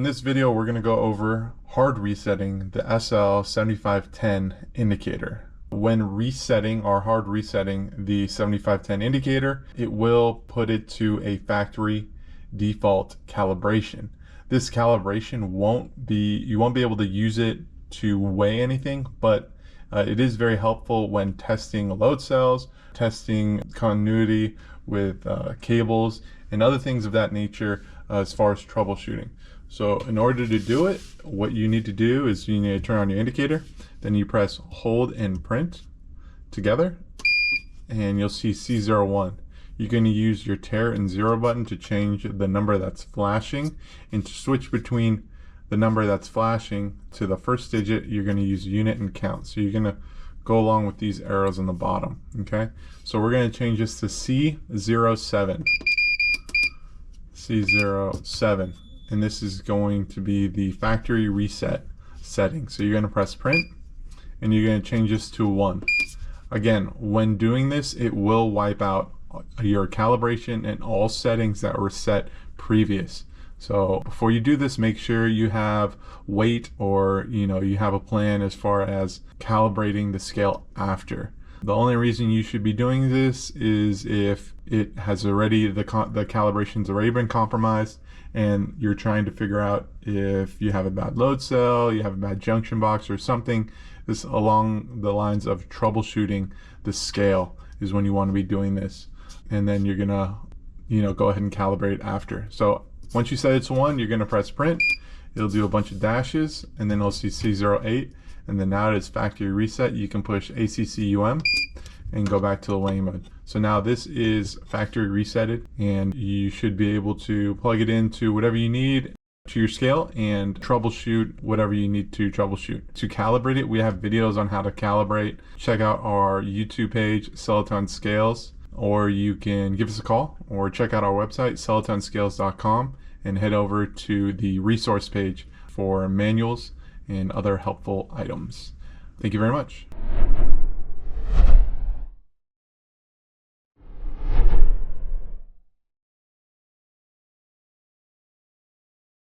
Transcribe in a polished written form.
in this video, we're going to go over hard resetting the SL-7510 indicator. When resetting or hard resetting the 7510 indicator, it will put it to a factory default calibration. This calibration you won't be able to use it to weigh anything, but it is very helpful when testing load cells, testing continuity with cables, and other things of that nature as far as troubleshooting. So in order to do it, what you need to do is you need to turn on your indicator, then you press hold and print together, and you'll see C01. You're going to use your tare and 0 button to change the number that's flashing, and to switch between the number that's flashing to the first digit, you're going to use unit and count. So you're going to go along with these arrows on the bottom. Okay, so we're going to change this to C07. C07, and this is going to be the factory reset setting. So you're going to press print, and you're going to change this to 1. Again, when doing this, it will wipe out your calibration and all settings that were set previous. So before you do this, make sure you have weight, or you have a plan as far as calibrating the scale after. The only reason you should be doing this is if it has already, the calibration's already been compromised, and you're trying to figure out if you have a bad load cell, you have a bad junction box, or something. This along the lines of troubleshooting the scale is when you want to be doing this, and then you're gonna go ahead and calibrate after. So once you set it to 1, you're gonna press print. It'll do a bunch of dashes, and then it'll see C08. And then now it is factory reset. You can push ACCUM and go back to the weighing mode. So now this is factory resetted, and you should be able to plug it into whatever you need to your scale and troubleshoot whatever you need to troubleshoot. To calibrate it, we have videos on how to calibrate. Check out our YouTube page, SellEton Scales, or you can give us a call or check out our website, SellEtonScales.com, and head over to the resource page for manuals and other helpful items. Thank you very much.